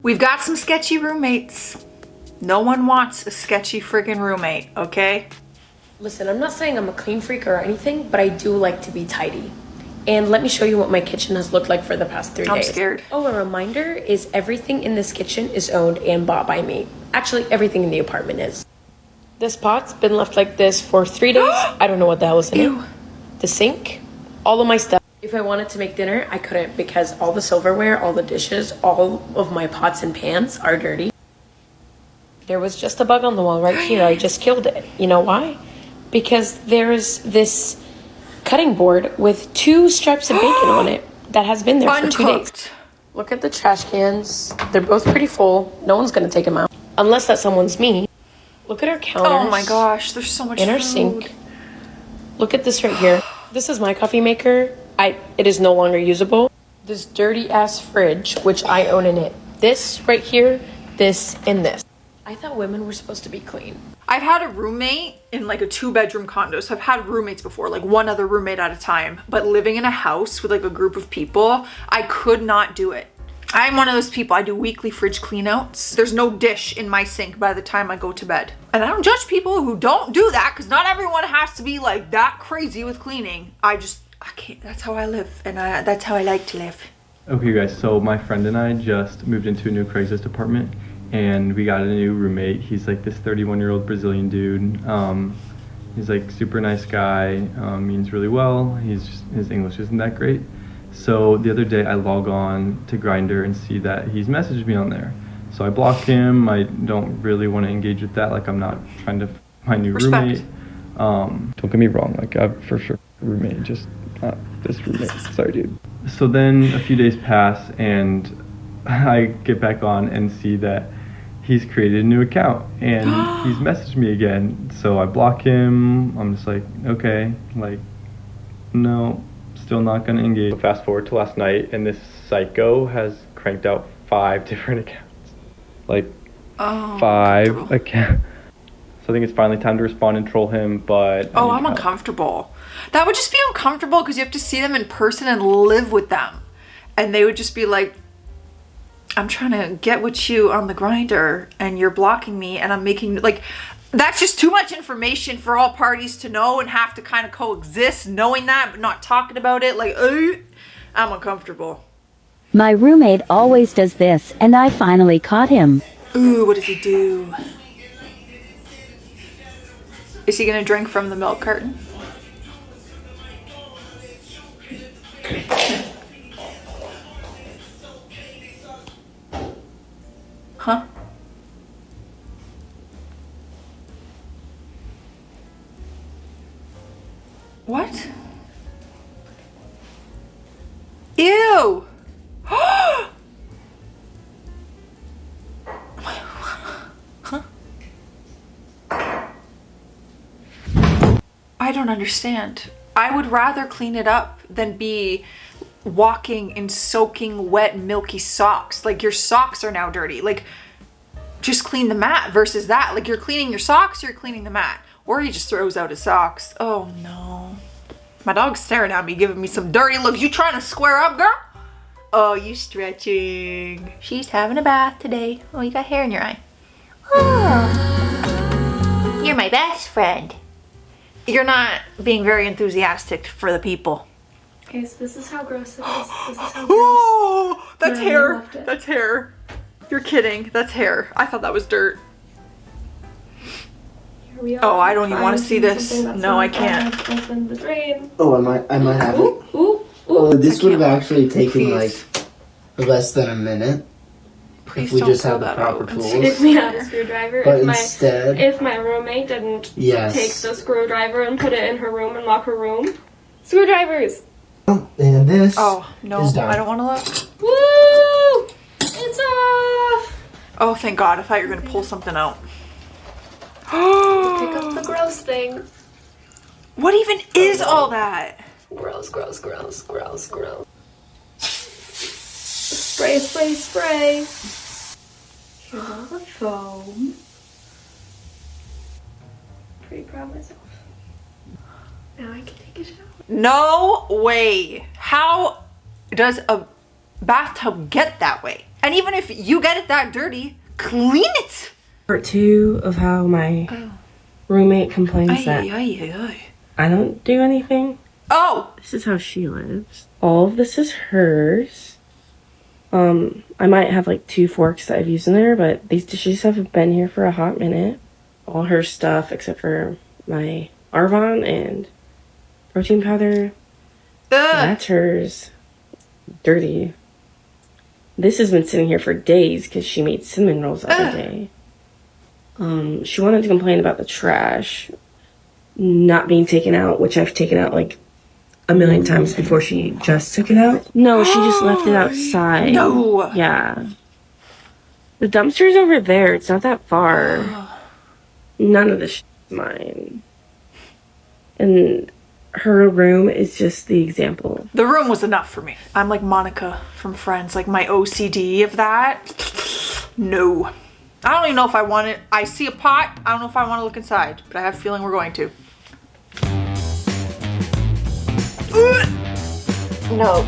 We've got some sketchy roommates. No one wants a sketchy friggin' roommate, okay? Listen, I'm not saying I'm a clean freak or anything, but I do like to be tidy. And let me show you what my kitchen has looked like for the past 3 days. I'm scared. Oh, a reminder is everything in this kitchen is owned and bought by me. Actually, everything in the apartment is. This pot's been left like this for 3 days. I don't know what the hell is in it. The sink, all of my stuff. If I wanted to make dinner, I couldn't because all the silverware, all the dishes, all of my pots and pans are dirty. There was just a bug on the wall right here. I just killed it. You know why? Because there's this cutting board with 2 stripes of bacon on it that has been there for 2 days. Look at the trash cans. They're both pretty full. No one's gonna take them out. Unless that someone's me. Look at our counters. Oh my gosh, there's so much in our sink. Look at this right here. This is my coffee maker. It is no longer usable. This dirty ass fridge, which I own in it. This right here, this, and this. I thought women were supposed to be clean. I've had a roommate in like a 2-bedroom condo. So I've had roommates before, like one other roommate at a time. But living in a house with like a group of people, I could not do it. I'm one of those people, I do weekly fridge cleanouts. There's no dish in my sink by the time I go to bed. And I don't judge people who don't do that because not everyone has to be like that crazy with cleaning. I can't, that's how I live and that's how I like to live. Okay guys, so my friend and I just moved into a new Craigslist apartment and we got a new roommate. He's like this 31-year-old Brazilian dude. He's like super nice guy, means really well. His English isn't that great. So the other day I log on to Grindr and see that he's messaged me on there. So I block him. I don't really want to engage with that. Like I'm not trying to find my new roommate. Don't get me wrong, like I've for sure a roommate, just not this roommate. Sorry dude. So then a few days pass and I get back on and see that he's created a new account and he's messaged me again. So I block him. I'm just like, okay, like no. Still not gonna engage. Fast forward to last night and this psycho has cranked out 5 different accounts. Like 5 accounts. So I think it's finally time to respond and troll him, but I'm uncomfortable. That would just be uncomfortable because you have to see them in person and live with them. And they would just be like, I'm trying to get with you on the Grindr and you're blocking me and I'm making like, that's just too much information for all parties to know and have to kind of coexist knowing that but not talking about it. Like, I'm uncomfortable. My roommate always does this and I finally caught him. Ooh, what does he do? Is he gonna drink from the milk carton? Huh? What? Ew! Huh? I don't understand. I would rather clean it up than be walking in soaking wet milky socks. Like your socks are now dirty. Like just clean the mat versus that. Like you're cleaning your socks, you're cleaning the mat. Or he just throws out his socks. Oh no. My dog's staring at me, giving me some dirty looks. You trying to square up, girl? Oh, you stretching. She's having a bath today. Oh, you got hair in your eye. Oh. You're my best friend. You're not being very enthusiastic for the people. Okay, so this is how gross it is. This is how gross. Oh, that's hair. That's hair. You're kidding. That's hair. I thought that was dirt. Here we are. Oh, I don't even want to see this. No, I can't. Open the drain. Oh, I might have it. Ooh. Oh, this would have actually taken Please. like less than a minute. Please if we don't just pull had the that proper out. tools. If we had a screwdriver, But instead, if my roommate didn't yes. take the screwdriver and put it in her room and lock her room. Screwdrivers! And this Oh, no, is done. I don't want to look. Woo! It's off! Oh, thank God. I thought you were going to pull something out. Pick up the gross thing. What even is all that? Gross, gross, gross, gross, gross. Spray, spray, spray. Here's all the foam. Pretty proud of myself. Now I can take a shower. No way. How does a bathtub get that way? And even if you get it that dirty, clean it. Part 2 of how my roommate complains that I don't do anything. Oh! This is how she lives. All of this is hers. I might have like 2 forks that I've used in there, but these dishes have been here for a hot minute. All her stuff except for my Arvon and protein powder. That's hers. Dirty. This has been sitting here for days because she made cinnamon rolls the other day. She wanted to complain about the trash not being taken out, which I've taken out like a million times before she just took it out. No, she just left it outside. No! Yeah. The dumpster's over there. It's not that far. None of this is mine. And her room is just the example. The room was enough for me. I'm like Monica from Friends, like my OCD of that. No. I don't even know if I want it. I see a pot. I don't know if I want to look inside, but I have a feeling we're going to. No.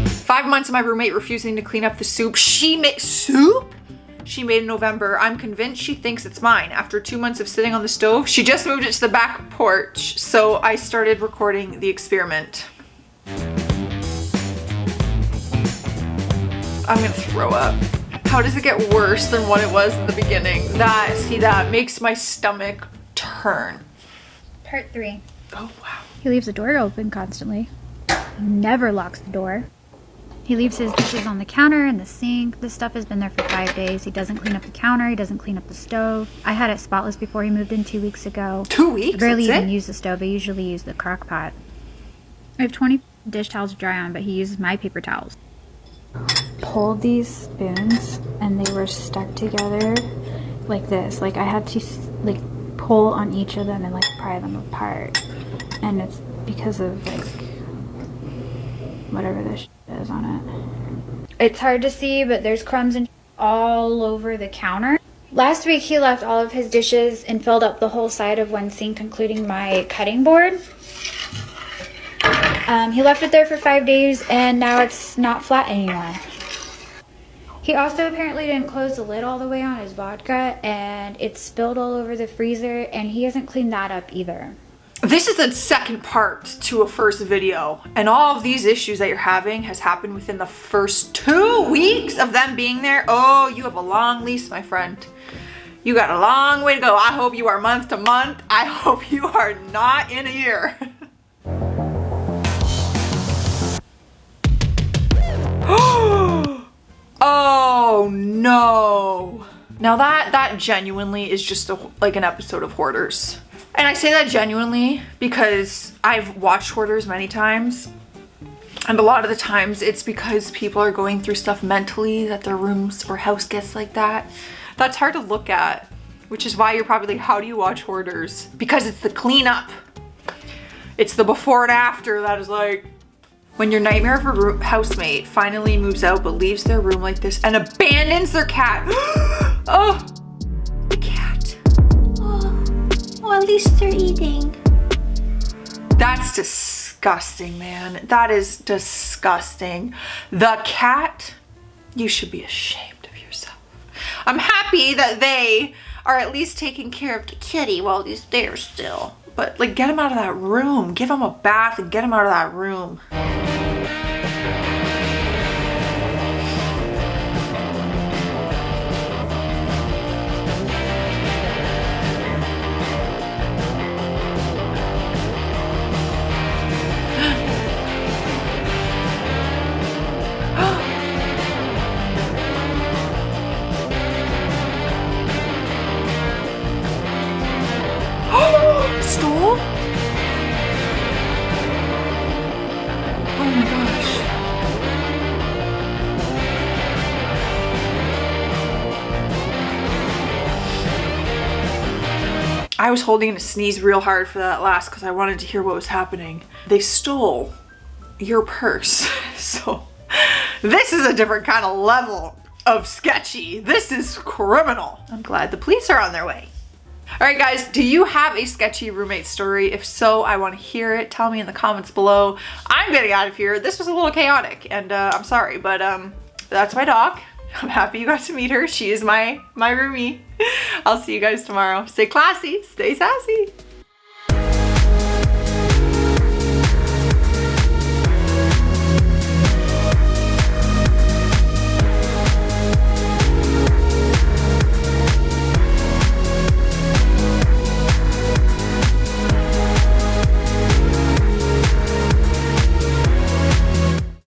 5 months of my roommate refusing to clean up the soup. She made soup? She made in November. I'm convinced she thinks it's mine. After 2 months of sitting on the stove, she just moved it to the back porch, so I started recording the experiment. I'm gonna throw up. How does it get worse than what it was in the beginning? That makes my stomach turn. Part 3. Oh, wow. He leaves the door open constantly. He never locks the door. He leaves his dishes on the counter and the sink. This stuff has been there for 5 days. He doesn't clean up the counter. He doesn't clean up the stove. I had it spotless before he moved in 2 weeks ago. 2 weeks? I barely That's even it? use the stove. I usually use the crock pot. I have 20 dish towels to dry on, but he uses my paper towels. Pulled these spoons and they were stuck together like this. Like I had to like pull on each of them and like pry them apart. And it's because of like whatever this is on it. It's hard to see, but there's crumbs and all over the counter. Last week he left all of his dishes and filled up the whole side of one sink, including my cutting board. He left it there for 5 days and now it's not flat anymore. He also apparently didn't close the lid all the way on his vodka and it's spilled all over the freezer and he hasn't cleaned that up either. This is the second part to a first video, and all of these issues that you're having has happened within the first 2 weeks of them being there. Oh, you have a long lease, my friend. You got a long way to go. I hope you are month to month. I hope you are not in a year. Oh no. Now that genuinely is just like an episode of Hoarders. And I say that genuinely because I've watched Hoarders many times. And a lot of the times it's because people are going through stuff mentally that their rooms or house gets like that. That's hard to look at, which is why you're probably like, how do you watch Hoarders? Because it's the cleanup. It's the before and after that is like, when your nightmare of a housemate finally moves out but leaves their room like this and abandons their cat. Oh, the cat. Oh, at least they're eating. That's disgusting, man. That is disgusting. The cat, you should be ashamed of yourself. I'm happy that they are at least taking care of the kitty while he's there still. But like, get him out of that room. Give him a bath and get him out of that room. Stole? Oh my gosh. I was holding to sneeze real hard for that last because I wanted to hear what was happening. They stole your purse. So this is a different kind of level of sketchy. This is criminal. I'm glad the police are on their way. All right, guys, do you have a sketchy roommate story? If so, I want to hear it. Tell me in the comments below. I'm getting out of here. This was a little chaotic, and I'm sorry, but that's my dog. I'm happy you got to meet her. She is my roomie. I'll see you guys tomorrow. Stay classy, stay sassy.